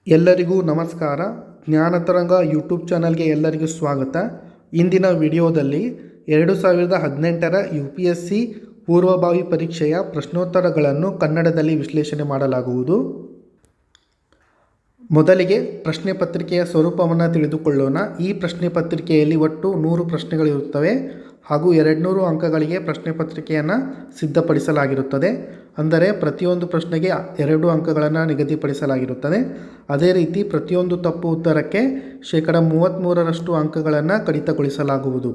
ಎಲ್ಲರಿಗೂ ನಮಸ್ಕಾರ. ಜ್ಞಾನತರಂಗ ಯೂಟ್ಯೂಬ್ ಚಾನಲ್ಗೆ ಎಲ್ಲರಿಗೂ ಸ್ವಾಗತ. ಇಂದಿನ ವಿಡಿಯೋದಲ್ಲಿ 2018ರ UPSC ಪೂರ್ವಭಾವಿ ಪರೀಕ್ಷೆಯ ಪ್ರಶ್ನೋತ್ತರಗಳನ್ನು ಕನ್ನಡದಲ್ಲಿ ವಿಶ್ಲೇಷಣೆ ಮಾಡಲಾಗುವುದು. ಮೊದಲಿಗೆ ಪ್ರಶ್ನೆ ಪತ್ರಿಕೆಯ ಸ್ವರೂಪವನ್ನು ತಿಳಿದುಕೊಳ್ಳೋಣ. ಈ ಪ್ರಶ್ನೆ ಪತ್ರಿಕೆಯಲ್ಲಿ ಒಟ್ಟು 100 ಪ್ರಶ್ನೆಗಳಿರುತ್ತವೆ ಹಾಗೂ 200 ಅಂಕಗಳಿಗೆ ಪ್ರಶ್ನೆ ಪತ್ರಿಕೆಯನ್ನು ಸಿದ್ಧಪಡಿಸಲಾಗಿರುತ್ತದೆ. ಅಂದರೆ ಪ್ರತಿಯೊಂದು ಪ್ರಶ್ನೆಗೆ 2 ಅಂಕಗಳನ್ನು ನಿಗದಿಪಡಿಸಲಾಗಿರುತ್ತದೆ. ಅದೇ ರೀತಿ ಪ್ರತಿಯೊಂದು ತಪ್ಪು ಉತ್ತರಕ್ಕೆ 33% ಅಂಕಗಳನ್ನು ಕಡಿತಗೊಳಿಸಲಾಗುವುದು.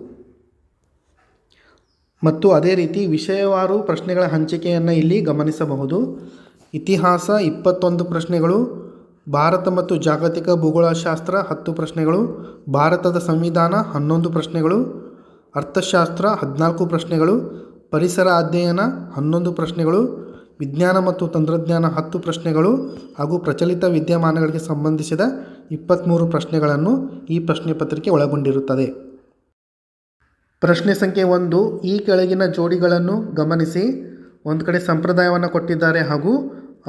ಮತ್ತು ಅದೇ ರೀತಿ ವಿಷಯವಾರು ಪ್ರಶ್ನೆಗಳ ಹಂಚಿಕೆಯನ್ನು ಇಲ್ಲಿ ಗಮನಿಸಬಹುದು. ಇತಿಹಾಸ 21 ಪ್ರಶ್ನೆಗಳು, ಭಾರತ ಮತ್ತು ಜಾಗತಿಕ ಭೂಗೋಳಶಾಸ್ತ್ರ 10 ಪ್ರಶ್ನೆಗಳು, ಭಾರತದ ಸಂವಿಧಾನ 11 ಪ್ರಶ್ನೆಗಳು, ಅರ್ಥಶಾಸ್ತ್ರ 14 ಪ್ರಶ್ನೆಗಳು, ಪರಿಸರ ಅಧ್ಯಯನ 11 ಪ್ರಶ್ನೆಗಳು, ವಿಜ್ಞಾನ ಮತ್ತು ತಂತ್ರಜ್ಞಾನ 10 ಪ್ರಶ್ನೆಗಳು ಹಾಗೂ ಪ್ರಚಲಿತ ವಿದ್ಯಮಾನಗಳಿಗೆ ಸಂಬಂಧಿಸಿದ 23 ಪ್ರಶ್ನೆಗಳನ್ನು ಈ ಪ್ರಶ್ನೆ ಪತ್ರಿಕೆ ಒಳಗೊಂಡಿರುತ್ತದೆ. ಪ್ರಶ್ನೆ ಸಂಖ್ಯೆ 1, ಈ ಕೆಳಗಿನ ಜೋಡಿಗಳನ್ನು ಗಮನಿಸಿ. ಒಂದು ಕಡೆ ಸಂಪ್ರದಾಯವನ್ನು ಕೊಟ್ಟಿದ್ದಾರೆ ಹಾಗೂ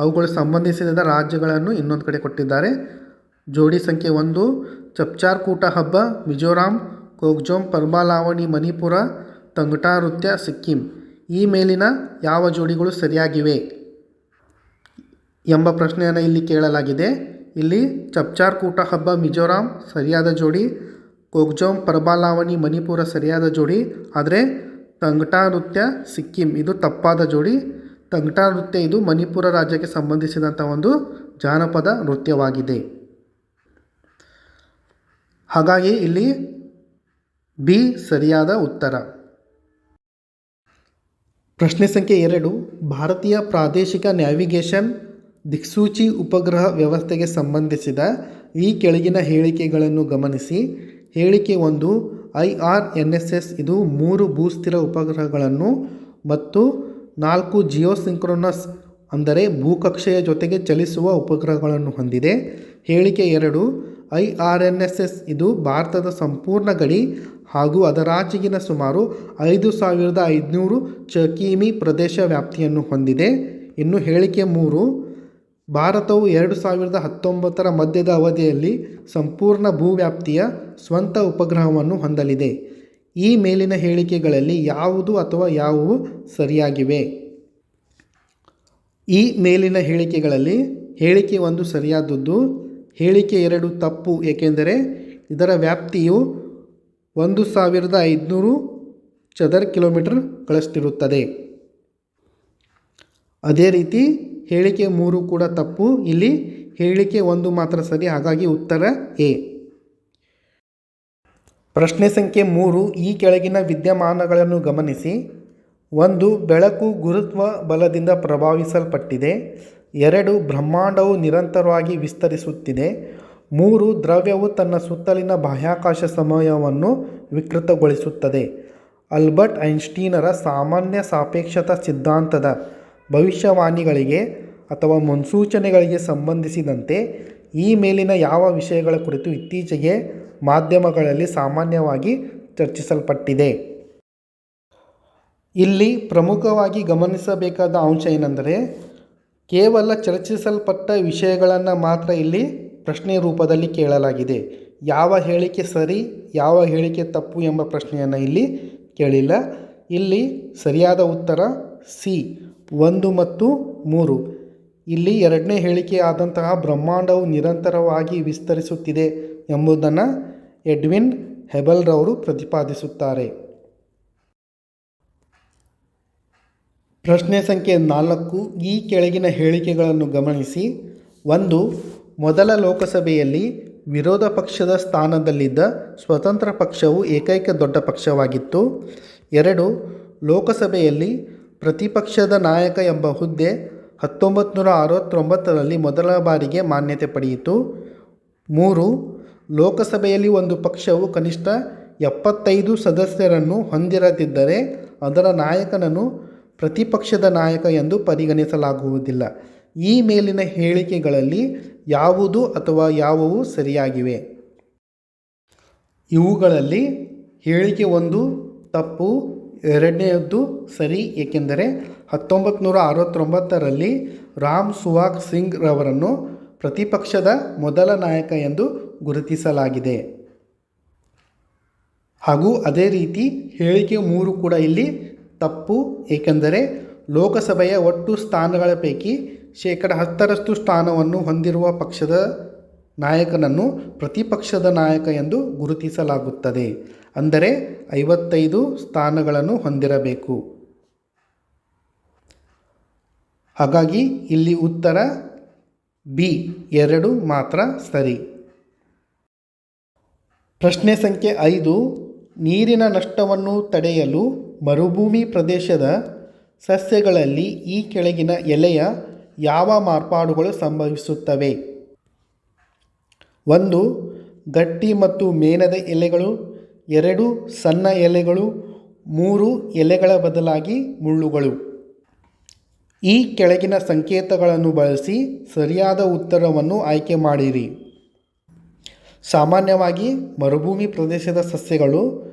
ಅವುಗಳು ಸಂಬಂಧಿಸಿದ ರಾಜ್ಯಗಳನ್ನು ಇನ್ನೊಂದು ಕಡೆ ಕೊಟ್ಟಿದ್ದಾರೆ. ಜೋಡಿ ಸಂಖ್ಯೆ 1, ಚಪ್ಚಾರ್ ಕೂಟ ಹಬ್ಬ ಮಿಜೋರಾಂ, ಕೋಗ್ಜೋಮ್ ಪರ್ಬಾಲಾವಣಿ ಮಣಿಪುರ, ತಂಗಟಾ ನೃತ್ಯ ಸಿಕ್ಕಿಂ. ಈ ಮೇಲಿನ ಯಾವ ಜೋಡಿಗಳು ಸರಿಯಾಗಿವೆ ಎಂಬ ಪ್ರಶ್ನೆಯನ್ನು ಇಲ್ಲಿ ಕೇಳಲಾಗಿದೆ. ಇಲ್ಲಿ ಚಪ್ಚಾರ್ ಕೂಟ ಹಬ್ಬ ಮಿಜೋರಾಂ ಸರಿಯಾದ ಜೋಡಿ, ಕೋಗ್ಜೋಮ್ ಪರ್ಬಾಲಾವಣಿ ಮಣಿಪುರ ಸರಿಯಾದ ಜೋಡಿ. ಆದರೆ ತಂಗಟಾ ನೃತ್ಯ ಸಿಕ್ಕಿಂ ಇದು ತಪ್ಪಾದ ಜೋಡಿ. ತಂಗಟಾ ನೃತ್ಯ ಇದು ಮಣಿಪುರ ರಾಜ್ಯಕ್ಕೆ ಸಂಬಂಧಿಸಿದಂಥ ಒಂದು ಜಾನಪದ ನೃತ್ಯವಾಗಿದೆ. ಹಾಗಾಗಿ ಇಲ್ಲಿ ಬಿ ಸರಿಯಾದ ಉತ್ತರ. ಪ್ರಶ್ನೆ ಸಂಖ್ಯೆ 2, ಭಾರತೀಯ ಪ್ರಾದೇಶಿಕ ನ್ಯಾವಿಗೇಷನ್ ದಿಕ್ಸೂಚಿ ಉಪಗ್ರಹ ವ್ಯವಸ್ಥೆಗೆ ಸಂಬಂಧಿಸಿದ ಈ ಕೆಳಗಿನ ಹೇಳಿಕೆಗಳನ್ನು ಗಮನಿಸಿ. ಹೇಳಿಕೆ 1, IRNSS ಇದು 3 ಭೂಸ್ಥಿರ ಉಪಗ್ರಹಗಳನ್ನು ಮತ್ತು 4 ಜಿಯೋಸಿಂಕ್ರೋನಸ್ ಅಂದರೆ ಭೂಕಕ್ಷೆಯ ಜೊತೆಗೆ ಚಲಿಸುವ ಉಪಗ್ರಹಗಳನ್ನು ಹೊಂದಿದೆ. ಹೇಳಿಕೆ 2, IRNSS ಇದು ಭಾರತದ ಸಂಪೂರ್ಣ ಗಡಿ ಹಾಗೂ ಅದರಾಚೆಗಿನ ಸುಮಾರು 5500 ಚ.ಕಿ.ಮೀ ಪ್ರದೇಶ ವ್ಯಾಪ್ತಿಯನ್ನು ಹೊಂದಿದೆ. ಇನ್ನು ಹೇಳಿಕೆ 3, ಭಾರತವು 2019ರ ಮಧ್ಯದ ಅವಧಿಯಲ್ಲಿ ಸಂಪೂರ್ಣ ಭೂವ್ಯಾಪ್ತಿಯ ಸ್ವಂತ ಉಪಗ್ರಹವನ್ನು ಹೊಂದಲಿದೆ. ಈ ಮೇಲಿನ ಹೇಳಿಕೆಗಳಲ್ಲಿ ಯಾವುದು ಅಥವಾ ಯಾವುವು ಸರಿಯಾಗಿವೆ? ಈ ಮೇಲಿನ ಹೇಳಿಕೆಗಳಲ್ಲಿ ಹೇಳಿಕೆ 1 ಸರಿಯಾದದ್ದು, ಹೇಳಿಕೆ 2 ತಪ್ಪು. ಏಕೆಂದರೆ ಇದರ ವ್ಯಾಪ್ತಿಯು 1500 ಚದರ ಕಿಲೋಮೀಟರ್ ಗಳಷ್ಟಿರುತ್ತದೆ. ಅದೇ ರೀತಿ ಹೇಳಿಕೆ 3 ಕೂಡ ತಪ್ಪು. ಇಲ್ಲಿ ಹೇಳಿಕೆ 1 ಮಾತ್ರ ಸರಿ. ಹಾಗಾಗಿ ಉತ್ತರ ಎ. ಪ್ರಶ್ನೆ ಸಂಖ್ಯೆ 3, ಈ ಕೆಳಗಿನ ವಿದ್ಯಮಾನಗಳನ್ನು ಗಮನಿಸಿ. 1, ಬೆಳಕು ಗುರುತ್ವ ಬಲದಿಂದ ಪ್ರಭಾವಿಸಲ್ಪಟ್ಟಿದೆ. 2, ಬ್ರಹ್ಮಾಂಡವು ನಿರಂತರವಾಗಿ ವಿಸ್ತರಿಸುತ್ತಿದೆ. 3, ದ್ರವ್ಯವು ತನ್ನ ಸುತ್ತಲಿನ ಬಾಹ್ಯಾಕಾಶ ಸಮಯವನ್ನು ವಿಕೃತಗೊಳಿಸುತ್ತದೆ. ಆಲ್ಬರ್ಟ್ ಐನ್ಸ್ಟೀನರ ಸಾಮಾನ್ಯ ಸಾಪೇಕ್ಷತಾ ಸಿದ್ಧಾಂತದ ಭವಿಷ್ಯವಾಣಿಗಳಿಗೆ ಅಥವಾ ಮುನ್ಸೂಚನೆಗಳಿಗೆ ಸಂಬಂಧಿಸಿದಂತೆ ಈ ಮೇಲಿನ ಯಾವ ವಿಷಯಗಳ ಕುರಿತು ಇತ್ತೀಚೆಗೆ ಮಾಧ್ಯಮಗಳಲ್ಲಿ ಸಾಮಾನ್ಯವಾಗಿ ಚರ್ಚಿಸಲ್ಪಟ್ಟಿದೆ? ಇಲ್ಲಿ ಪ್ರಮುಖವಾಗಿ ಗಮನಿಸಬೇಕಾದ ಅಂಶ ಏನೆಂದರೆ ಕೇವಲ ಚರ್ಚಿಸಲ್ಪಟ್ಟ ವಿಷಯಗಳನ್ನು ಮಾತ್ರ ಇಲ್ಲಿ ಪ್ರಶ್ನೆ ರೂಪದಲ್ಲಿ ಕೇಳಲಾಗಿದೆ. ಯಾವ ಹೇಳಿಕೆ ಸರಿ, ಯಾವ ಹೇಳಿಕೆ ತಪ್ಪು ಎಂಬ ಪ್ರಶ್ನೆಯನ್ನು ಇಲ್ಲಿ ಕೇಳಿಲ್ಲ. ಇಲ್ಲಿ ಸರಿಯಾದ ಉತ್ತರ ಸಿ 1 ಮತ್ತು 3. ಇಲ್ಲಿ 2ನೇ ಹೇಳಿಕೆ ಆದಂತಹ ಬ್ರಹ್ಮಾಂಡವು ನಿರಂತರವಾಗಿ ವಿಸ್ತರಿಸುತ್ತಿದೆ ಎಂಬುದನ್ನು ಎಡ್ವಿನ್ ಹೆಬಲ್ರವರು ಪ್ರತಿಪಾದಿಸುತ್ತಾರೆ. ಪ್ರಶ್ನೆ ಸಂಖ್ಯೆ 4, ಈ ಕೆಳಗಿನ ಹೇಳಿಕೆಗಳನ್ನು ಗಮನಿಸಿ. 1, ಮೊದಲ ಲೋಕಸಭೆಯಲ್ಲಿ ವಿರೋಧ ಪಕ್ಷದ ಸ್ಥಾನದಲ್ಲಿದ್ದ ಸ್ವತಂತ್ರ ಪಕ್ಷವು ಏಕೈಕ ದೊಡ್ಡ ಪಕ್ಷವಾಗಿತ್ತು. 2, ಲೋಕಸಭೆಯಲ್ಲಿ ಪ್ರತಿಪಕ್ಷದ ನಾಯಕ ಎಂಬ ಹುದ್ದೆ 1969ರಲ್ಲಿ ಮೊದಲ ಬಾರಿಗೆ ಮಾನ್ಯತೆ ಪಡೆಯಿತು. 3, ಲೋಕಸಭೆಯಲ್ಲಿ ಒಂದು ಪಕ್ಷವು ಕನಿಷ್ಠ 75 ಸದಸ್ಯರನ್ನು ಹೊಂದಿರದಿದ್ದರೆ ಅದರ ನಾಯಕನನ್ನು ಪ್ರತಿಪಕ್ಷದ ನಾಯಕ ಎಂದು ಪರಿಗಣಿಸಲಾಗುವುದಿಲ್ಲ. ಈ ಮೇಲಿನ ಹೇಳಿಕೆಗಳಲ್ಲಿ ಯಾವುದು ಅಥವಾ ಯಾವುವು ಸರಿಯಾಗಿವೆ? ಇವುಗಳಲ್ಲಿ ಹೇಳಿಕೆ 1 ತಪ್ಪು, 2ನೇಯದ್ದು ಸರಿ. ಏಕೆಂದರೆ 1969ರಲ್ಲಿ ರಾಮ್ ಸುವಾಗ್ ಸಿಂಗ್ ರವರನ್ನು ಪ್ರತಿಪಕ್ಷದ ಮೊದಲ ನಾಯಕ ಎಂದು ಗುರುತಿಸಲಾಗಿದೆ. ಹಾಗೂ ಅದೇ ರೀತಿ ಹೇಳಿಕೆ 3 ಕೂಡ ಇಲ್ಲಿ ತಪ್ಪು. ಏಕೆಂದರೆ ಲೋಕಸಭೆಯ ಒಟ್ಟು ಸ್ಥಾನಗಳ ಪೈಕಿ 10% ಸ್ಥಾನವನ್ನು ಹೊಂದಿರುವ ಪಕ್ಷದ ನಾಯಕನನ್ನು ಪ್ರತಿಪಕ್ಷದ ನಾಯಕ ಎಂದು ಗುರುತಿಸಲಾಗುತ್ತದೆ. ಅಂದರೆ 55 ಸ್ಥಾನಗಳನ್ನು ಹೊಂದಿರಬೇಕು. ಹಾಗಾಗಿ ಇಲ್ಲಿ ಉತ್ತರ ಬಿ 2 ಮಾತ್ರ ಸರಿ. ಪ್ರಶ್ನೆ ಸಂಖ್ಯೆ 5. ನೀರಿನ ನಷ್ಟವನ್ನು ತಡೆಯಲು ಮರುಭೂಮಿ ಪ್ರದೇಶದ ಸಸ್ಯಗಳಲ್ಲಿ ಈ ಕೆಳಗಿನ ಎಲೆಯ ಯಾವ ಮಾರ್ಪಾಡುಗಳು ಸಂಭವಿಸುತ್ತವೆ? 1. ಗಟ್ಟಿ ಮತ್ತು ಮೇಣದ ಎಲೆಗಳು. 2. ಸಣ್ಣ ಎಲೆಗಳು. 3. ಎಲೆಗಳ ಬದಲಾಗಿ ಮುಳ್ಳುಗಳು. ಈ ಕೆಳಗಿನ ಸಂಕೇತಗಳನ್ನು ಬಳಸಿ ಸರಿಯಾದ ಉತ್ತರವನ್ನು ಆಯ್ಕೆ ಮಾಡಿರಿ. ಸಾಮಾನ್ಯವಾಗಿ ಮರುಭೂಮಿ ಪ್ರದೇಶದ ಸಸ್ಯಗಳು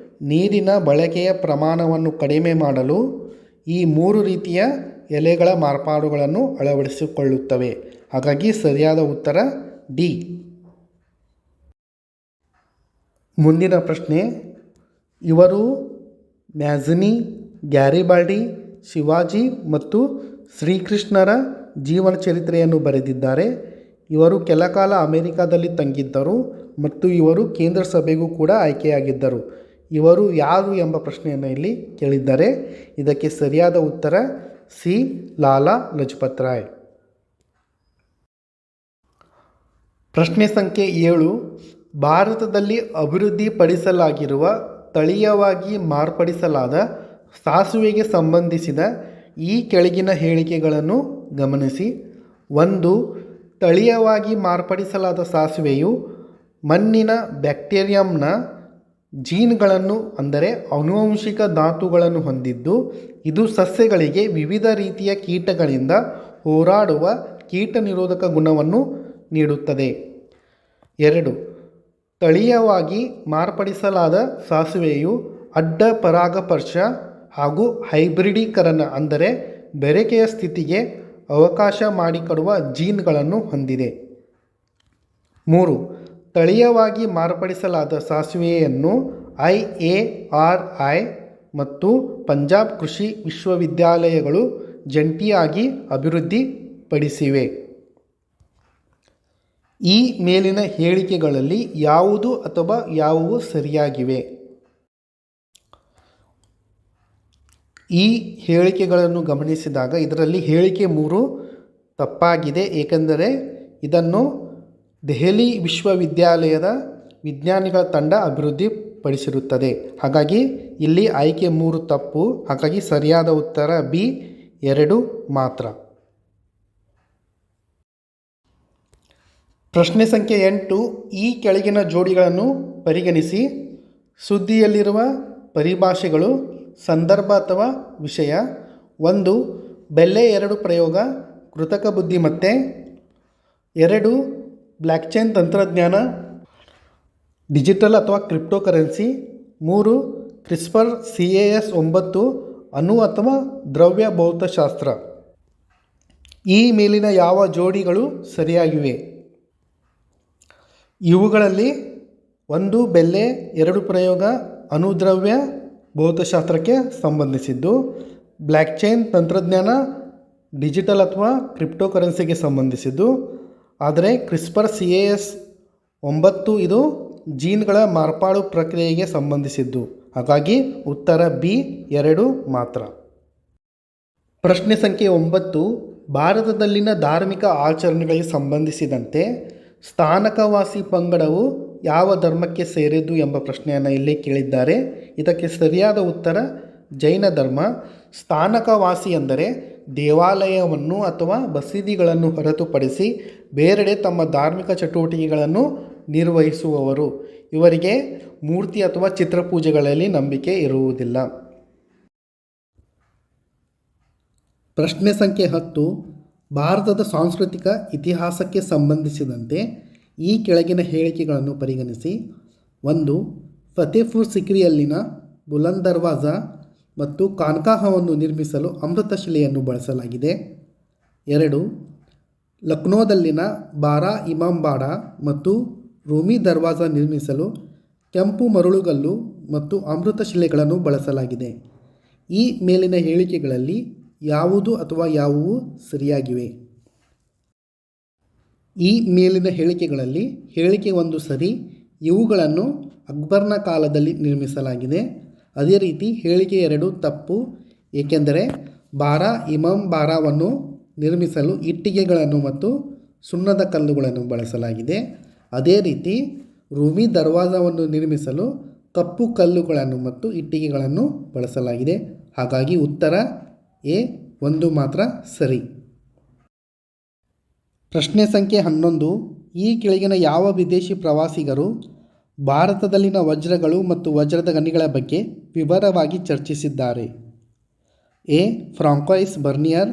ನೀರಿನ ಬಳಕೆಯ ಪ್ರಮಾಣವನ್ನು ಕಡಿಮೆ ಮಾಡಲು ಈ 3 ರೀತಿಯ ಎಲೆಗಳ ಮಾರ್ಪಾಡುಗಳನ್ನು ಅಳವಡಿಸಿಕೊಳ್ಳುತ್ತವೆ. ಹಾಗಾಗಿ ಸರಿಯಾದ ಉತ್ತರ ಡಿ. ಮುಂದಿನ ಪ್ರಶ್ನೆ. ಇವರು ಮ್ಯಾಜಿನಿ, ಗ್ಯಾರಿಬಾಲ್ಡಿ, ಶಿವಾಜಿ ಮತ್ತು ಶ್ರೀಕೃಷ್ಣರ ಜೀವನ ಚರಿತ್ರೆಯನ್ನು ಬರೆದಿದ್ದಾರೆ. ಇವರು ಕೆಲಕಾಲ ಅಮೆರಿಕಾದಲ್ಲಿ ತಂಗಿದ್ದರು ಮತ್ತು ಇವರು ಕೇಂದ್ರ ಸಭೆಗೂ ಕೂಡ ಆಯ್ಕೆಯಾಗಿದ್ದರು. ಇವರು ಯಾರು ಎಂಬ ಪ್ರಶ್ನೆಯನ್ನು ಇಲ್ಲಿ ಕೇಳಿದ್ದಾರೆ. ಇದಕ್ಕೆ ಸರಿಯಾದ ಉತ್ತರ ಸಿ. ಲಾಲಾ ಲಜಪತ್ ರಾಯ್. ಪ್ರಶ್ನೆ ಸಂಖ್ಯೆ 7. ಭಾರತದಲ್ಲಿ ಅಭಿವೃದ್ಧಿಪಡಿಸಲಾಗಿರುವ ತಳೀಯವಾಗಿ ಮಾರ್ಪಡಿಸಲಾದ ಸಾಸುವೆಗೆ ಸಂಬಂಧಿಸಿದ ಈ ಕೆಳಗಿನ ಹೇಳಿಕೆಗಳನ್ನು ಗಮನಿಸಿ. 1. ತಳೀಯವಾಗಿ ಮಾರ್ಪಡಿಸಲಾದ ಸಾಸುವೆಯು ಮಣ್ಣಿನ ಬ್ಯಾಕ್ಟೀರಿಯಂನ ಜೀನ್ಗಳನ್ನು ಅಂದರೆ ಆನುವಂಶಿಕ ಧಾತುಗಳನ್ನು ಹೊಂದಿದ್ದು ಇದು ಸಸ್ಯಗಳಿಗೆ ವಿವಿಧ ರೀತಿಯ ಕೀಟಗಳಿಂದ ಹೋರಾಡುವ ಕೀಟ ನಿರೋಧಕ ಗುಣವನ್ನು ನೀಡುತ್ತದೆ. 2. ತಳೀಯವಾಗಿ ಮಾರ್ಪಡಿಸಲಾದ ಸಾಸುವೆಯು ಅಡ್ಡ ಪರಾಗಸ್ಪರ್ಶ ಹಾಗೂ ಹೈಬ್ರಿಡೀಕರಣ ಅಂದರೆ ಬೆರಕೆಯ ಸ್ಥಿತಿಗೆ ಅವಕಾಶ ಮಾಡಿಕೊಡುವ ಜೀನ್ಗಳನ್ನು ಹೊಂದಿದೆ. 3. ತಳೀಯವಾಗಿ ಮಾರ್ಪಡಿಸಲಾದ ಸಾಸುವೆಯನ್ನು IARI ಮತ್ತು ಪಂಜಾಬ್ ಕೃಷಿ ವಿಶ್ವವಿದ್ಯಾಲಯಗಳು ಜಂಟಿಯಾಗಿ ಅಭಿವೃದ್ಧಿಪಡಿಸಿವೆ. ಈ ಮೇಲಿನ ಹೇಳಿಕೆಗಳಲ್ಲಿ ಯಾವುದು ಅಥವಾ ಯಾವುವು ಸರಿಯಾಗಿವೆ? ಈ ಹೇಳಿಕೆಗಳನ್ನು ಗಮನಿಸಿದಾಗ ಇದರಲ್ಲಿ ಹೇಳಿಕೆ 3 ತಪ್ಪಾಗಿದೆ. ಏಕೆಂದರೆ ಇದನ್ನು ದೆಹಲಿ ವಿಶ್ವವಿದ್ಯಾಲಯದ ವಿಜ್ಞಾನಿಗಳ ತಂಡ ಅಭಿವೃದ್ಧಿಪಡಿಸಿರುತ್ತದೆ. ಹಾಗಾಗಿ ಇಲ್ಲಿ ಆಯ್ಕೆ 3 ತಪ್ಪು. ಹಾಗಾಗಿ ಸರಿಯಾದ ಉತ್ತರ ಬಿ 2 ಮಾತ್ರ. ಪ್ರಶ್ನೆ ಸಂಖ್ಯೆ 8. ಈ ಕೆಳಗಿನ ಜೋಡಿಗಳನ್ನು ಪರಿಗಣಿಸಿ. ಸುದ್ದಿಯಲ್ಲಿರುವ ಪರಿಭಾಷೆಗಳು ಸಂದರ್ಭ ಅಥವಾ ವಿಷಯ. 1. ಬೆಲೆ 2 ಪ್ರಯೋಗ ಕೃತಕ ಬುದ್ಧಿಮತ್ತೆ. 2. ಬ್ಲಾಕ್ಚೈನ್ ತಂತ್ರಜ್ಞಾನ ಡಿಜಿಟಲ್ ಅಥವಾ ಕ್ರಿಪ್ಟೋಕರೆನ್ಸಿ. 3. ಕ್ರಿಸ್ಪರ್ CAS9 ಅಣು ಅಥವಾ ದ್ರವ್ಯ ಭೌತಶಾಸ್ತ್ರ. ಈ ಮೇಲಿನ ಯಾವ ಜೋಡಿಗಳು ಸರಿಯಾಗಿವೆ? ಇವುಗಳಲ್ಲಿ 1 ಬೆಲೆ 2 ಪ್ರಯೋಗ ಅಣುದ್ರವ್ಯ ಭೌತಶಾಸ್ತ್ರಕ್ಕೆ ಸಂಬಂಧಿಸಿದ್ದು. ಬ್ಲಾಕ್ಚೈನ್ ತಂತ್ರಜ್ಞಾನ ಡಿಜಿಟಲ್ ಅಥವಾ ಕ್ರಿಪ್ಟೋಕರೆನ್ಸಿಗೆ ಸಂಬಂಧಿಸಿದ್ದು. ಆದರೆ ಕ್ರಿಸ್ಪರ್ CAS9 ಇದು ಜೀನ್ಗಳ ಮಾರ್ಪಾಡು ಪ್ರಕ್ರಿಯೆಗೆ ಸಂಬಂಧಿಸಿದ್ದು. ಹಾಗಾಗಿ ಉತ್ತರ ಬಿ 2 ಮಾತ್ರ. ಪ್ರಶ್ನೆ ಸಂಖ್ಯೆ 9. ಭಾರತದಲ್ಲಿನ ಧಾರ್ಮಿಕ ಆಚರಣೆಗಳಿಗೆ ಸಂಬಂಧಿಸಿದಂತೆ ಸ್ಥಾನಕವಾಸಿ ಪಂಗಡವು ಯಾವ ಧರ್ಮಕ್ಕೆ ಸೇರಿದ್ದು ಎಂಬ ಪ್ರಶ್ನೆಯನ್ನು ಇಲ್ಲಿ ಕೇಳಿದ್ದಾರೆ. ಇದಕ್ಕೆ ಸರಿಯಾದ ಉತ್ತರ ಜೈನ ಧರ್ಮ. ಸ್ಥಾನಕವಾಸಿ ಎಂದರೆ ದೇವಾಲಯವನ್ನು ಅಥವಾ ಬಸದಿಗಳನ್ನು ಹೊರತುಪಡಿಸಿ ಬೇರೆಡೆ ತಮ್ಮ ಧಾರ್ಮಿಕ ಚಟುವಟಿಕೆಗಳನ್ನು ನಿರ್ವಹಿಸುವವರು. ಇವರಿಗೆ ಮೂರ್ತಿ ಅಥವಾ ಚಿತ್ರಪೂಜೆಗಳಲ್ಲಿ ನಂಬಿಕೆ ಇರುವುದಿಲ್ಲ. ಪ್ರಶ್ನೆ ಸಂಖ್ಯೆ 10. ಭಾರತದ ಸಾಂಸ್ಕೃತಿಕ ಇತಿಹಾಸಕ್ಕೆ ಸಂಬಂಧಿಸಿದಂತೆ ಈ ಕೆಳಗಿನ ಹೇಳಿಕೆಗಳನ್ನು ಪರಿಗಣಿಸಿ. 1. ಫತೇಪುರ್ ಸಿಕ್ರಿಯಲ್ಲಿನ ಬುಲಂದ್ ದರ್ವಾಜಾ ಮತ್ತು ಖಾನ್ಕಾಹವನ್ನು ನಿರ್ಮಿಸಲು ಅಮೃತಶಿಲೆಯನ್ನು ಬಳಸಲಾಗಿದೆ. 2. ಲಕ್ನೋದಲ್ಲಿನ ಬಾರಾ ಇಮಾಮ್ಬಾಡಾ ಮತ್ತು ರೂಮಿ ದರ್ವಾಜ ನಿರ್ಮಿಸಲು ಕೆಂಪು ಮರಳುಗಲ್ಲು ಮತ್ತು ಅಮೃತ ಶಿಲೆಗಳನ್ನು ಬಳಸಲಾಗಿದೆ. ಈ ಮೇಲಿನ ಹೇಳಿಕೆಗಳಲ್ಲಿ ಯಾವುದು ಅಥವಾ ಯಾವುವು ಸರಿಯಾಗಿವೆ? ಈ ಮೇಲಿನ ಹೇಳಿಕೆಗಳಲ್ಲಿ ಹೇಳಿಕೆ 1 ಸರಿ. ಇವುಗಳನ್ನು ಅಕ್ಬರ್ನ ಕಾಲದಲ್ಲಿ ನಿರ್ಮಿಸಲಾಗಿದೆ. ಅದೇ ರೀತಿ ಹೇಳಿಕೆ 2 ತಪ್ಪು, ಏಕೆಂದರೆ ಬಾರಾ ಇಮಾಮ್ಬಾರಾವನ್ನು ನಿರ್ಮಿಸಲು ಇಟ್ಟಿಗೆಗಳನ್ನು ಮತ್ತು ಸುಣ್ಣದ ಕಲ್ಲುಗಳನ್ನು ಬಳಸಲಾಗಿದೆ. ಅದೇ ರೀತಿ ರೂಮಿ ದರ್ವಾಜವನ್ನು ನಿರ್ಮಿಸಲು ಕಪ್ಪು ಕಲ್ಲುಗಳನ್ನು ಮತ್ತು ಇಟ್ಟಿಗೆಗಳನ್ನು ಬಳಸಲಾಗಿದೆ. ಹಾಗಾಗಿ ಉತ್ತರ ಎ 1 ಮಾತ್ರ ಸರಿ. ಪ್ರಶ್ನೆ ಸಂಖ್ಯೆ 11. ಈ ಕೆಳಗಿನ ಯಾವ ವಿದೇಶಿ ಪ್ರವಾಸಿಗರು ಭಾರತದಲ್ಲಿನ ವಜ್ರಗಳು ಮತ್ತು ವಜ್ರದ ಗಣಿಗಳ ಬಗ್ಗೆ ವಿವರವಾಗಿ ಚರ್ಚಿಸಿದ್ದಾರೆ? A. Francois Bernier,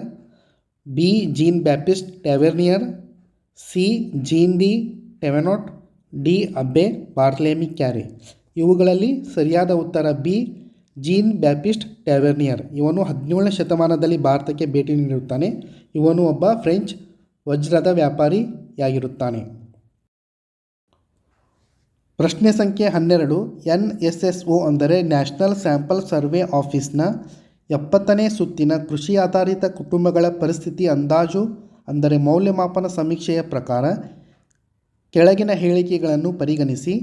B. Jean Baptiste Tavernier, C. Jean de Thevenot, D. Abbe Barthelemy Carre. ಇವುಗಳಲ್ಲಿ ಸರಿಯಾದ ಉತ್ತರ ಬಿ. Jean Baptiste ಟ್ಯಾವೆರ್ನಿಯರ್. ಇವನು 17ನೇ ಶತಮಾನದಲ್ಲಿ ಭಾರತಕ್ಕೆ ಭೇಟಿ ನೀಡುತ್ತಾನೆ. ಇವನು ಒಬ್ಬ ಫ್ರೆಂಚ್ ವಜ್ರದ ವ್ಯಾಪಾರಿಯಾಗಿರುತ್ತಾನೆ. ಪ್ರಶ್ನೆ ಸಂಖ್ಯೆ 12. NSSO ಅಂದರೆ ನ್ಯಾಷನಲ್ ಸ್ಯಾಂಪಲ್ ಸರ್ವೆ ಆಫೀಸ್ನ 70ನೇ ಸುತ್ತಿನ ಕೃಷಿ ಆಧಾರಿತ ಕುಟುಂಬಗಳ ಪರಿಸ್ಥಿತಿ ಅಂದಾಜು ಅಂದರೆ ಮೌಲ್ಯಮಾಪನ ಸಮೀಕ್ಷೆಯ ಪ್ರಕಾರ ಕೆಳಗಿನ ಹೇಳಿಕೆಗಳನ್ನು ಪರಿಗಣಿಸಿ.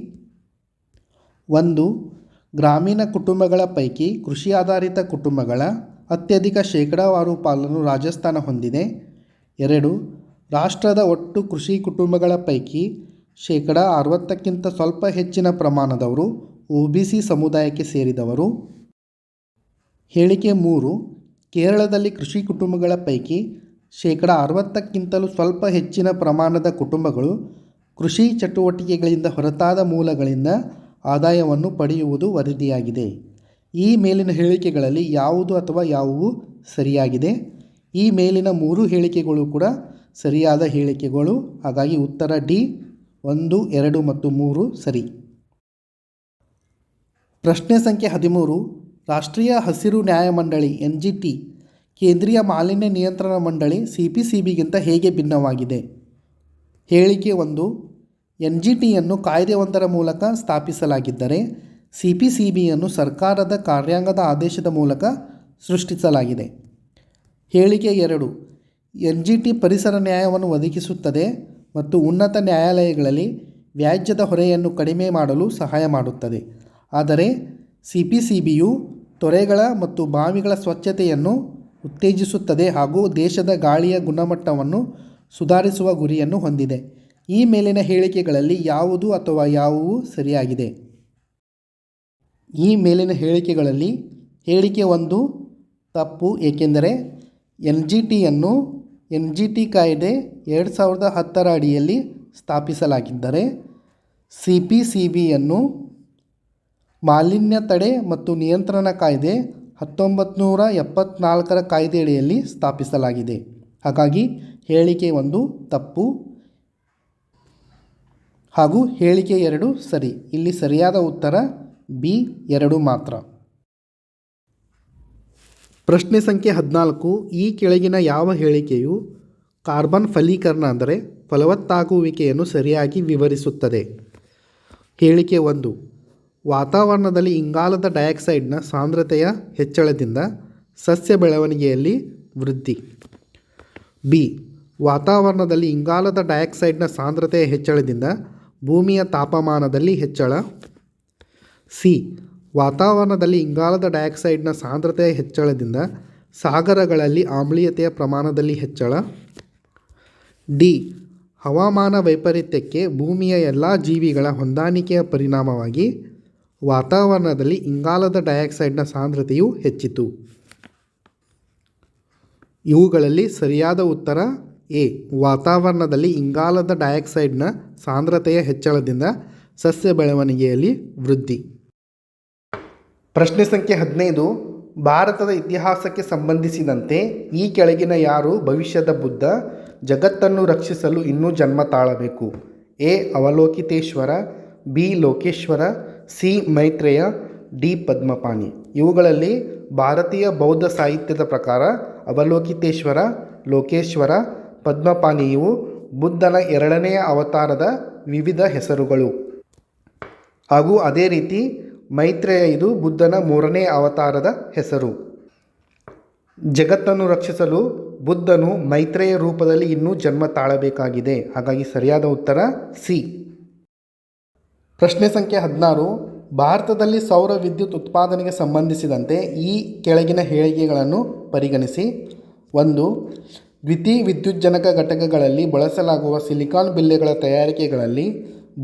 1. ಗ್ರಾಮೀಣ ಕುಟುಂಬಗಳ ಪೈಕಿ ಕೃಷಿ ಆಧಾರಿತ ಕುಟುಂಬಗಳ ಅತ್ಯಧಿಕ ಶೇಕಡಾವಾರು ಪಾಲನ್ನು ರಾಜಸ್ಥಾನ ಹೊಂದಿದೆ. 2. ರಾಷ್ಟ್ರದ ಒಟ್ಟು ಕೃಷಿ ಕುಟುಂಬಗಳ ಪೈಕಿ 60% ಸ್ವಲ್ಪ ಹೆಚ್ಚಿನ ಪ್ರಮಾಣದವರು OBC ಸಮುದಾಯಕ್ಕೆ ಸೇರಿದವರು. ಹೇಳಿಕೆ 3. ಕೇರಳದಲ್ಲಿ ಕೃಷಿ ಕುಟುಂಬಗಳ ಪೈಕಿ 60%ಕ್ಕಿಂತಲೂ ಸ್ವಲ್ಪ ಹೆಚ್ಚಿನ ಪ್ರಮಾಣದ ಕುಟುಂಬಗಳು ಕೃಷಿ ಚಟುವಟಿಕೆಗಳಿಂದ ಹೊರತಾದ ಮೂಲಗಳಿಂದ ಆದಾಯವನ್ನು ಪಡೆಯುವುದು ವರದಿಯಾಗಿದೆ. ಈ ಮೇಲಿನ ಹೇಳಿಕೆಗಳಲ್ಲಿ ಯಾವುದು ಅಥವಾ ಯಾವುವು ಸರಿಯಾಗಿದೆ? ಈ ಮೇಲಿನ 3 ಹೇಳಿಕೆಗಳು ಕೂಡ ಸರಿಯಾದ ಹೇಳಿಕೆಗಳು. ಹಾಗಾಗಿ ಉತ್ತರ ಡಿ 1, 2 ಮತ್ತು 3 ಸರಿ. ಪ್ರಶ್ನೆ ಸಂಖ್ಯೆ 13. ರಾಷ್ಟ್ರೀಯ ಹಸಿರು ನ್ಯಾಯಮಂಡಳಿ NGT ಕೇಂದ್ರೀಯ ಮಾಲಿನ್ಯ ನಿಯಂತ್ರಣ ಮಂಡಳಿ CPCBಗಿಂತ ಹೇಗೆ ಭಿನ್ನವಾಗಿದೆ? ಹೇಳಿಕೆ 1. NGTಯನ್ನು ಕಾಯ್ದೆಯೊಂದರ ಮೂಲಕ ಸ್ಥಾಪಿಸಲಾಗಿದ್ದರೆ CPCBಯನ್ನು ಸರ್ಕಾರದ ಕಾರ್ಯಾಂಗದ ಆದೇಶದ ಮೂಲಕ ಸೃಷ್ಟಿಸಲಾಗಿದೆ. ಹೇಳಿಕೆ 2. NGT ಪರಿಸರ ನ್ಯಾಯವನ್ನು ಒದಗಿಸುತ್ತದೆ ಮತ್ತು ಉನ್ನತ ನ್ಯಾಯಾಲಯಗಳಲ್ಲಿ ವ್ಯಾಜ್ಯದ ಹೊರೆಯನ್ನು ಕಡಿಮೆ ಮಾಡಲು ಸಹಾಯ ಮಾಡುತ್ತದೆ. ಆದರೆ CPCBಯು ತೊರೆಗಳ ಮತ್ತು ಬಾವಿಗಳ ಸ್ವಚ್ಛತೆಯನ್ನು ಉತ್ತೇಜಿಸುತ್ತದೆ ಹಾಗೂ ದೇಶದ ಗಾಳಿಯ ಗುಣಮಟ್ಟವನ್ನು ಸುಧಾರಿಸುವ ಗುರಿಯನ್ನು ಹೊಂದಿದೆ. ಈ ಮೇಲಿನ ಹೇಳಿಕೆಗಳಲ್ಲಿ ಯಾವುದು ಅಥವಾ ಯಾವುವು ಸರಿಯಾಗಿದೆ? ಈ ಮೇಲಿನ ಹೇಳಿಕೆಗಳಲ್ಲಿ ಹೇಳಿಕೆ 1 ತಪ್ಪು, ಏಕೆಂದರೆ NGT ಕಾಯ್ದೆ 2010ರ ಅಡಿಯಲ್ಲಿ ಸ್ಥಾಪಿಸಲಾಗಿದ್ದರೆ CPCBಯನ್ನು ಮಾಲಿನ್ಯ ತಡೆ ಮತ್ತು ನಿಯಂತ್ರಣ ಕಾಯ್ದೆ 1974ರ ಕಾಯ್ದೆಯಡಿಯಲ್ಲಿ ಸ್ಥಾಪಿಸಲಾಗಿದೆ. ಹಾಗಾಗಿ ಹೇಳಿಕೆ 1 ತಪ್ಪು ಹಾಗೂ ಹೇಳಿಕೆ 2 ಸರಿ. ಇಲ್ಲಿ ಸರಿಯಾದ ಉತ್ತರ ಬಿ 2 ಮಾತ್ರ. ಪ್ರಶ್ನೆ ಸಂಖ್ಯೆ 14. ಈ ಕೆಳಗಿನ ಯಾವ ಹೇಳಿಕೆಯು ಕಾರ್ಬನ್ ಫಲೀಕರಣ ಅಂದರೆ ಫಲವತ್ತಾಗುವಿಕೆಯನ್ನು ಸರಿಯಾಗಿ ವಿವರಿಸುತ್ತದೆ? ಹೇಳಿಕೆ 1. ವಾತಾವರಣದಲ್ಲಿ ಇಂಗಾಲದ ಡೈಆಕ್ಸೈಡ್ನ ಸಾಂದ್ರತೆಯ ಹೆಚ್ಚಳದಿಂದ ಸಸ್ಯ ಬೆಳವಣಿಗೆಯಲ್ಲಿ ವೃದ್ಧಿ. ಬಿ. ವಾತಾವರಣದಲ್ಲಿ ಇಂಗಾಲದ ಡೈಆಕ್ಸೈಡ್ನ ಸಾಂದ್ರತೆಯ ಹೆಚ್ಚಳದಿಂದ ಭೂಮಿಯ ತಾಪಮಾನದಲ್ಲಿ ಹೆಚ್ಚಳ. ಸಿ. ವಾತಾವರಣದಲ್ಲಿ ಇಂಗಾಲದ ಡೈಆಕ್ಸೈಡ್ನ ಸಾಂದ್ರತೆಯ ಹೆಚ್ಚಳದಿಂದ ಸಾಗರಗಳಲ್ಲಿ ಆಮ್ಲೀಯತೆಯ ಪ್ರಮಾಣದಲ್ಲಿ ಹೆಚ್ಚಳ. ಡಿ. ಹವಾಮಾನ ವೈಪರೀತ್ಯಕ್ಕೆ ಭೂಮಿಯ ಎಲ್ಲ ಜೀವಿಗಳ ಹೊಂದಾಣಿಕೆಯ ಪರಿಣಾಮವಾಗಿ ವಾತಾವರಣದಲ್ಲಿ ಇಂಗಾಲದ ಡೈಆಕ್ಸೈಡ್ನ ಸಾಂದ್ರತೆಯು ಹೆಚ್ಚಿತು. ಇವುಗಳಲ್ಲಿ ಸರಿಯಾದ ಉತ್ತರ ಎ. ವಾತಾವರಣದಲ್ಲಿ ಇಂಗಾಲದ ಡೈಆಕ್ಸೈಡ್ನ ಸಾಂದ್ರತೆಯ ಹೆಚ್ಚಳದಿಂದ ಸಸ್ಯ ಬೆಳವಣಿಗೆಯಲ್ಲಿ ವೃದ್ಧಿ. ಪ್ರಶ್ನೆ ಸಂಖ್ಯೆ 15. ಭಾರತದ ಇತಿಹಾಸಕ್ಕೆ ಸಂಬಂಧಿಸಿದಂತೆ ಈ ಕೆಳಗಿನ ಯಾರು ಭವಿಷ್ಯದ ಬುದ್ಧ, ಜಗತ್ತನ್ನು ರಕ್ಷಿಸಲು ಇನ್ನೂ ಜನ್ಮ ತಾಳಬೇಕು? A. Avalokiteshvara, B. Lokeshvara, C. Maitreya, D. Padmapani. ಇವುಗಳಲ್ಲಿ ಭಾರತೀಯ ಬೌದ್ಧ ಸಾಹಿತ್ಯದ ಪ್ರಕಾರ ಅವಲೋಕಿತೇಶ್ವರ, ಲೋಕೇಶ್ವರ, ಪದ್ಮಪಾಣಿ ಇವು ಬುದ್ಧನ 2ನೇ ಅವತಾರದ ವಿವಿಧ ಹೆಸರುಗಳು. ಹಾಗೂ ಅದೇ ರೀತಿ ಮೈತ್ರೇಯ ಇದು ಬುದ್ಧನ 3ನೇ ಅವತಾರದ ಹೆಸರು. ಜಗತ್ತನ್ನು ರಕ್ಷಿಸಲು ಬುದ್ಧನು ಮೈತ್ರೇಯ ರೂಪದಲ್ಲಿ ಇನ್ನೂ ಜನ್ಮ ತಾಳಬೇಕಾಗಿದೆ. ಹಾಗಾಗಿ ಸರಿಯಾದ ಉತ್ತರ ಸಿ. ಪ್ರಶ್ನೆ ಸಂಖ್ಯೆ 16. ಭಾರತದಲ್ಲಿ ಸೌರ ವಿದ್ಯುತ್ ಉತ್ಪಾದನೆಗೆ ಸಂಬಂಧಿಸಿದಂತೆ ಈ ಕೆಳಗಿನ ಹೇಳಿಕೆಗಳನ್ನು ಪರಿಗಣಿಸಿ. 1. ದ್ವಿತೀಯ ವಿದ್ಯುಜ್ಜನಕ ಘಟಕಗಳಲ್ಲಿ ಬಳಸಲಾಗುವ ಸಿಲಿಕಾನ್ ಬಿಲ್ಲೆಗಳ ತಯಾರಿಕೆಗಳಲ್ಲಿ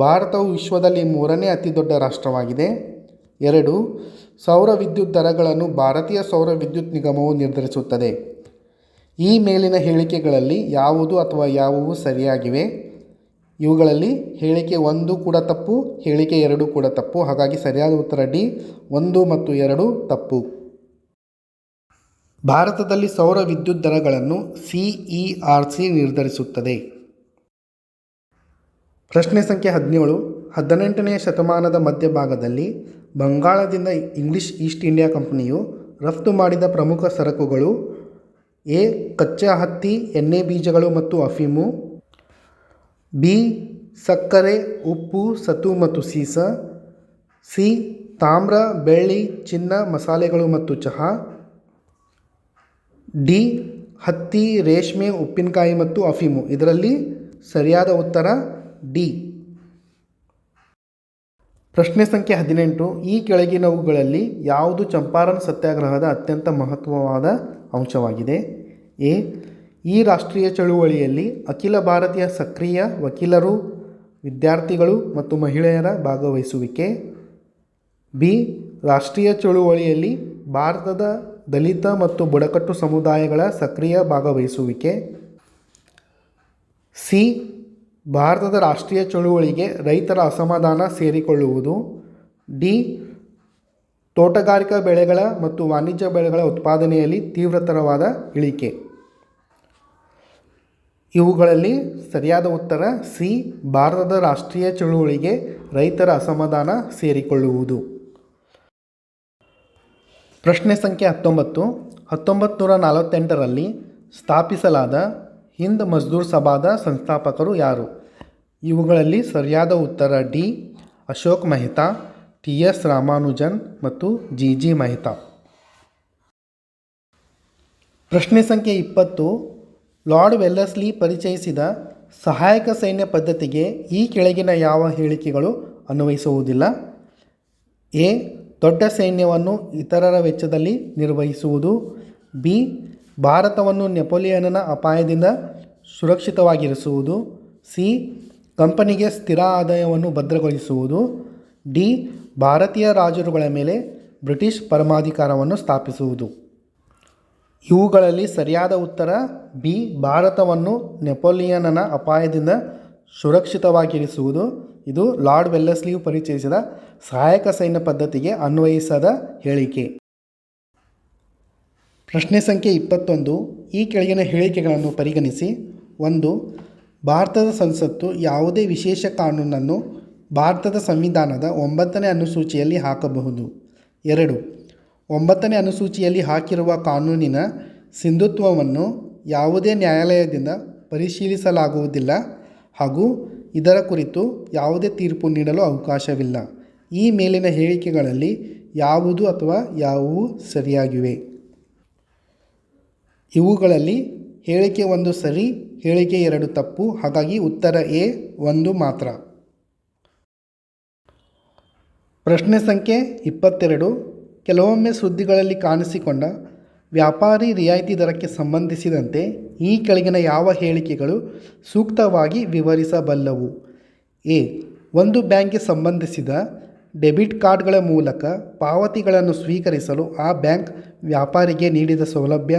ಭಾರತವು ವಿಶ್ವದಲ್ಲಿ 3ನೇ ಅತಿ ದೊಡ್ಡ ರಾಷ್ಟ್ರವಾಗಿದೆ. 2. ಸೌರ ವಿದ್ಯುತ್ ದರಗಳನ್ನು ಭಾರತೀಯ ಸೌರ ವಿದ್ಯುತ್ ನಿಗಮವು ನಿರ್ಧರಿಸುತ್ತದೆ. ಈ ಮೇಲಿನ ಹೇಳಿಕೆಗಳಲ್ಲಿ ಯಾವುದು ಅಥವಾ ಯಾವುವು ಸರಿಯಾಗಿವೆ? ಇವುಗಳಲ್ಲಿ ಹೇಳಿಕೆ 1 ಕೂಡ ತಪ್ಪು, ಹೇಳಿಕೆ 2 ಕೂಡ ತಪ್ಪು. ಹಾಗಾಗಿ ಸರಿಯಾದ ಉತ್ತರ ಡಿ. 1 ಮತ್ತು 2 ತಪ್ಪು. ಭಾರತದಲ್ಲಿ ಸೌರ ವಿದ್ಯುತ್ ದರಗಳನ್ನು CERC ನಿರ್ಧರಿಸುತ್ತದೆ. ಪ್ರಶ್ನೆ ಸಂಖ್ಯೆ 17. 18ನೇ ಶತಮಾನದ ಮಧ್ಯಭಾಗದಲ್ಲಿ ಬಂಗಾಳದಿಂದ ಇಂಗ್ಲಿಷ್ ಈಸ್ಟ್ ಇಂಡಿಯಾ ಕಂಪನಿಯು ರಫ್ತು ಮಾಡಿದ ಪ್ರಮುಖ ಸರಕುಗಳು ಎ. ಕಚ್ಚಾ ಹತ್ತಿ, ಎಣ್ಣೆ ಬೀಜಗಳು ಮತ್ತು ಅಫೀಮು. ಬಿ. ಸಕ್ಕರೆ, ಉಪ್ಪು, ಸತು ಮತ್ತು ಸೀಸ. ಸಿ. ತಾಮ್ರ, ಬೆಳ್ಳಿ, ಚಿನ್ನ, ಮಸಾಲೆಗಳು ಮತ್ತು ಚಹಾ. ಡಿ. ಹತ್ತಿ, ರೇಷ್ಮೆ, ಉಪ್ಪಿನಕಾಯಿ ಮತ್ತು ಅಫೀಮು. ಇದರಲ್ಲಿ ಸರಿಯಾದ ಉತ್ತರ ಡಿ. ಪ್ರಶ್ನೆ ಸಂಖ್ಯೆ 18. ಈ ಕೆಳಗಿನವುಗಳಲ್ಲಿ ಯಾವುದು ಚಂಪಾರನ್ ಸತ್ಯಾಗ್ರಹದ ಅತ್ಯಂತ ಮಹತ್ವವಾದ ಅಂಶವಾಗಿದೆ? ಎ. ಈ ರಾಷ್ಟ್ರೀಯ ಚಳುವಳಿಯಲ್ಲಿ ಅಖಿಲ ಭಾರತೀಯ ಸಕ್ರಿಯ ವಕೀಲರು, ವಿದ್ಯಾರ್ಥಿಗಳು ಮತ್ತು ಮಹಿಳೆಯರ ಭಾಗವಹಿಸುವಿಕೆ. ಬಿ. ರಾಷ್ಟ್ರೀಯ ಚಳುವಳಿಯಲ್ಲಿ ಭಾರತದ ದಲಿತ ಮತ್ತು ಬುಡಕಟ್ಟು ಸಮುದಾಯಗಳ ಸಕ್ರಿಯ ಭಾಗವಹಿಸುವಿಕೆ. ಸಿ. ಭಾರತದ ರಾಷ್ಟ್ರೀಯ ಚಳುವಳಿಗೆ ರೈತರ ಅಸಮಾಧಾನ ಸೇರಿಕೊಳ್ಳುವುದು. ಡಿ. ತೋಟಗಾರಿಕಾ ಬೆಳೆಗಳ ಮತ್ತು ವಾಣಿಜ್ಯ ಬೆಳೆಗಳ ಉತ್ಪಾದನೆಯಲ್ಲಿ ತೀವ್ರತರವಾದ ಇಳಿಕೆ. ಇವುಗಳಲ್ಲಿ ಸರಿಯಾದ ಉತ್ತರ ಸಿ. ಭಾರತದ ರಾಷ್ಟ್ರೀಯ ಚಳುವಳಿಗೆ ರೈತರ ಅಸಮಾಧಾನ ಸೇರಿಕೊಳ್ಳುವುದು. ಪ್ರಶ್ನೆ ಸಂಖ್ಯೆ 19. 1948ರಲ್ಲಿ ಸ್ಥಾಪಿಸಲಾದ ಹಿಂದ್ ಮಜ್ದೂರ್ ಸಭಾದ ಸಂಸ್ಥಾಪಕರು ಯಾರು? ಇವುಗಳಲ್ಲಿ ಸರಿಯಾದ ಉತ್ತರ ಡಿ. ಅಶೋಕ್ ಮೆಹ್ತಾ, ಟಿ.ಎಸ್. ರಾಮಾನುಜನ್ ಮತ್ತು ಜಿ.ಜಿ. ಮೆಹ್ತಾ. ಪ್ರಶ್ನೆ ಸಂಖ್ಯೆ 20. ಲಾರ್ಡ್ ವೆಲ್ಲೆಸ್ಲಿ ಪರಿಚಯಿಸಿದ ಸಹಾಯಕ ಸೈನ್ಯ ಪದ್ಧತಿಗೆ ಈ ಕೆಳಗಿನ ಯಾವ ಹೇಳಿಕೆಗಳು ಅನ್ವಯಿಸುವುದಿಲ್ಲ? ಎ. ದೊಡ್ಡ ಸೈನ್ಯವನ್ನು ಇತರರ ವೆಚ್ಚದಲ್ಲಿ ನಿರ್ವಹಿಸುವುದು. ಬಿ. ಭಾರತವನ್ನು ನೆಪೋಲಿಯನ್ನ ಅಪಾಯದಿಂದ ಸುರಕ್ಷಿತವಾಗಿರಿಸುವುದು. ಸಿ. ಕಂಪನಿಗೆ ಸ್ಥಿರ ಆದಾಯವನ್ನು ಭದ್ರಗೊಳಿಸುವುದು. ಡಿ. ಭಾರತೀಯ ರಾಜರುಗಳ ಮೇಲೆ ಬ್ರಿಟಿಷ್ ಪರಮಾಧಿಕಾರವನ್ನು ಸ್ಥಾಪಿಸುವುದು. ಇವುಗಳಲ್ಲಿ ಸರಿಯಾದ ಉತ್ತರ ಬಿ. ಭಾರತವನ್ನು ನೆಪೋಲಿಯನ್ನ ಅಪಾಯದಿಂದ ಸುರಕ್ಷಿತವಾಗಿರಿಸುವುದು. ಇದು ಲಾರ್ಡ್ ವೆಲ್ಲೆಸ್ಲಿಯು ಪರಿಚಯಿಸಿದ ಸಹಾಯಕ ಸೈನ್ಯ ಪದ್ಧತಿಗೆ ಅನ್ವಯಿಸದ ಹೇಳಿಕೆ. ಪ್ರಶ್ನೆ ಸಂಖ್ಯೆ 21. ಈ ಕೆಳಗಿನ ಹೇಳಿಕೆಗಳನ್ನು ಪರಿಗಣಿಸಿ. 1. ಭಾರತದ ಸಂಸತ್ತು ಯಾವುದೇ ವಿಶೇಷ ಕಾನೂನನ್ನು ಭಾರತದ ಸಂವಿಧಾನದ 9ನೇ ಅನುಸೂಚಿಯಲ್ಲಿ ಹಾಕಬಹುದು. 2. 9ನೇ ಅನುಸೂಚಿಯಲ್ಲಿ ಹಾಕಿರುವ ಕಾನೂನಿನ ಸಿಂಧುತ್ವವನ್ನು ಯಾವುದೇ ನ್ಯಾಯಾಲಯದಿಂದ ಪರಿಶೀಲಿಸಲಾಗುವುದಿಲ್ಲ ಹಾಗೂ ಇದರ ಕುರಿತು ಯಾವುದೇ ತೀರ್ಪು ನೀಡಲು ಅವಕಾಶವಿಲ್ಲ. ಈ ಮೇಲಿನ ಹೇಳಿಕೆಗಳಲ್ಲಿ ಯಾವುದು ಅಥವಾ ಯಾವುವು ಸರಿಯಾಗಿವೆ? ಇವುಗಳಲ್ಲಿ ಹೇಳಿಕೆ 1 ಸರಿ, ಹೇಳಿಕೆ 2 ತಪ್ಪು. ಹಾಗಾಗಿ ಉತ್ತರ ಎ 1 ಮಾತ್ರ. ಪ್ರಶ್ನೆ ಸಂಖ್ಯೆ 22. ಕೆಲವೊಮ್ಮೆ ಸುದ್ದಿಗಳಲ್ಲಿ ಕಾಣಿಸಿಕೊಂಡ ವ್ಯಾಪಾರಿ ರಿಯಾಯಿತಿ ದರಕ್ಕೆ ಸಂಬಂಧಿಸಿದಂತೆ ಈ ಕೆಳಗಿನ ಯಾವ ಹೇಳಿಕೆಗಳು ಸೂಕ್ತವಾಗಿ ವಿವರಿಸಬಲ್ಲವು? ಎ. ಒಂದು ಬ್ಯಾಂಕ್ಗೆ ಸಂಬಂಧಿಸಿದ ಡೆಬಿಟ್ ಕಾರ್ಡ್ಗಳ ಮೂಲಕ ಪಾವತಿಗಳನ್ನು ಸ್ವೀಕರಿಸಲು ಆ ಬ್ಯಾಂಕ್ ವ್ಯಾಪಾರಿಗೆ ನೀಡಿದ ಸೌಲಭ್ಯ.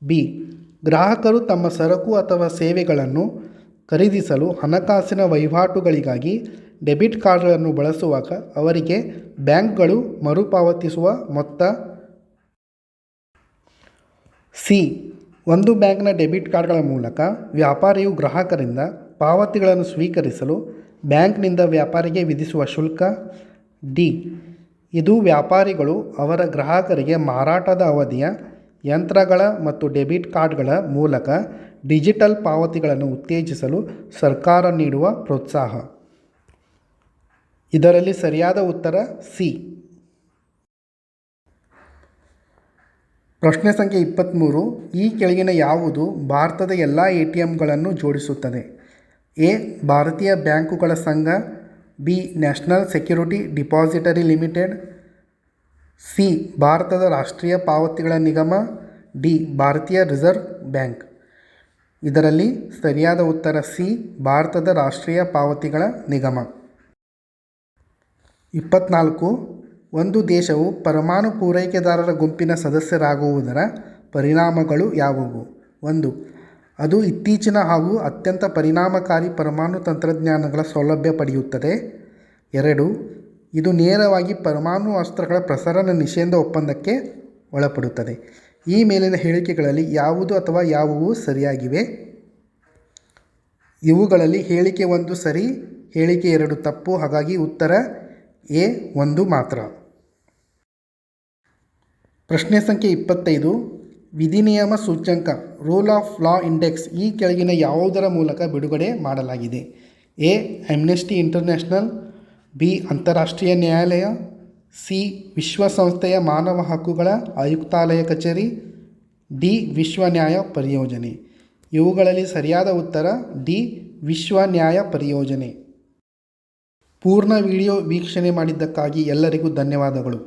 ಬಿ. ಗ್ರಾಹಕರು ತಮ್ಮ ಸರಕು ಅಥವಾ ಸೇವೆಗಳನ್ನು ಖರೀದಿಸಲು ಹಣಕಾಸಿನ ವಹಿವಾಟುಗಳಿಗಾಗಿ ಡೆಬಿಟ್ ಕಾರ್ಡ್ಗಳನ್ನು ಬಳಸುವಾಗ ಅವರಿಗೆ ಬ್ಯಾಂಕ್ಗಳು ಮರುಪಾವತಿಸುವ ಮೊತ್ತ. ಸಿ. ಒಂದು ಬ್ಯಾಂಕ್ನ ಡೆಬಿಟ್ ಕಾರ್ಡ್ಗಳ ಮೂಲಕ ವ್ಯಾಪಾರಿಯು ಗ್ರಾಹಕರಿಂದ ಪಾವತಿಗಳನ್ನು ಸ್ವೀಕರಿಸಲು ಬ್ಯಾಂಕ್ನಿಂದ ವ್ಯಾಪಾರಿಗೆ ವಿಧಿಸುವ ಶುಲ್ಕ. ಡಿ. ಇದು ವ್ಯಾಪಾರಿಗಳು ಅವರ ಗ್ರಾಹಕರಿಗೆ ಮಾರಾಟದ ಅವಧಿಯ ಯಂತ್ರಗಳ ಮತ್ತು ಡೆಬಿಟ್ ಕಾರ್ಡ್ಗಳ ಮೂಲಕ ಡಿಜಿಟಲ್ ಪಾವತಿಗಳನ್ನು ಉತ್ತೇಜಿಸಲು ಸರ್ಕಾರ ನೀಡುವ ಪ್ರೋತ್ಸಾಹ. ಇದರಲ್ಲಿ ಸರಿಯಾದ ಉತ್ತರ ಸಿ. ಪ್ರಶ್ನೆ ಸಂಖ್ಯೆ 23. ಈ ಕೆಳಗಿನ ಯಾವುದು ಭಾರತದ ಎಲ್ಲ ATMಗಳನ್ನು ಜೋಡಿಸುತ್ತದೆ? ಎ. ಭಾರತೀಯ ಬ್ಯಾಂಕುಗಳ ಸಂಘ. B. National security depository limited. C. ಭಾರತದ ರಾಷ್ಟ್ರೀಯ ಪಾವತಿಗಳ ನಿಗಮ. ಡಿ. ಭಾರತೀಯ ರಿಸರ್ವ್ ಬ್ಯಾಂಕ್. ಇದರಲ್ಲಿ ಸರಿಯಾದ ಉತ್ತರ ಸಿ. ಭಾರತದ ರಾಷ್ಟ್ರೀಯ ಪಾವತಿಗಳ ನಿಗಮ. 24. ಒಂದು ದೇಶವು ಪರಮಾಣು ಪೂರೈಕೆದಾರರ ಗುಂಪಿನ ಸದಸ್ಯರಾಗುವುದರ ಪರಿಣಾಮಗಳು ಯಾವುವು? 1. ಅದು ಇತ್ತೀಚಿನ ಹಾಗೂ ಅತ್ಯಂತ ಪರಿಣಾಮಕಾರಿ ಪರಮಾಣು ತಂತ್ರಜ್ಞಾನಗಳ ಸೌಲಭ್ಯ ಪಡೆಯುತ್ತದೆ. 2. ಇದು ನೇರವಾಗಿ ಪರಮಾಣು ಅಸ್ತ್ರಗಳ ಪ್ರಸರಣ ನಿಷೇಧ ಒಪ್ಪಂದಕ್ಕೆ ಒಳಪಡುತ್ತದೆ. ಈ ಮೇಲಿನ ಹೇಳಿಕೆಗಳಲ್ಲಿ ಯಾವುದು ಅಥವಾ ಯಾವುವು ಸರಿಯಾಗಿವೆ? ಇವುಗಳಲ್ಲಿ ಹೇಳಿಕೆ 1 ಸರಿ, ಹೇಳಿಕೆ 2 ತಪ್ಪು. ಹಾಗಾಗಿ ಉತ್ತರ ಎ 1 ಮಾತ್ರ. ಪ್ರಶ್ನೆ ಸಂಖ್ಯೆ 25. ವಿಧಿನಿಯಮ ಸೂಚ್ಯಂಕ ರೂಲ್ ಆಫ್ ಲಾ ಇಂಡೆಕ್ಸ್ ಈ ಕೆಳಗಿನ ಯಾವುದರ ಮೂಲಕ ಬಿಡುಗಡೆ ಮಾಡಲಾಗಿದೆ? ಎ. Amnesty international. ಬಿ. ಅಂತಾರಾಷ್ಟ್ರೀಯ ನ್ಯಾಯಾಲಯ. ಸಿ. ವಿಶ್ವಸಂಸ್ಥೆಯ ಮಾನವ ಹಕ್ಕುಗಳ ಆಯುಕ್ತಾಲಯ ಕಚೇರಿ. ಡಿ. ವಿಶ್ವ ನ್ಯಾಯ ಪರಿಯೋಜನೆ. ಇವುಗಳಲ್ಲಿ ಸರಿಯಾದ ಉತ್ತರ ಡಿ. ವಿಶ್ವ ನ್ಯಾಯ ಪರಿಯೋಜನೆ. ಪೂರ್ಣ ವಿಡಿಯೋ ವೀಕ್ಷಣೆ ಮಾಡಿದ್ದಕ್ಕಾಗಿ ಎಲ್ಲರಿಗೂ ಧನ್ಯವಾದಗಳು.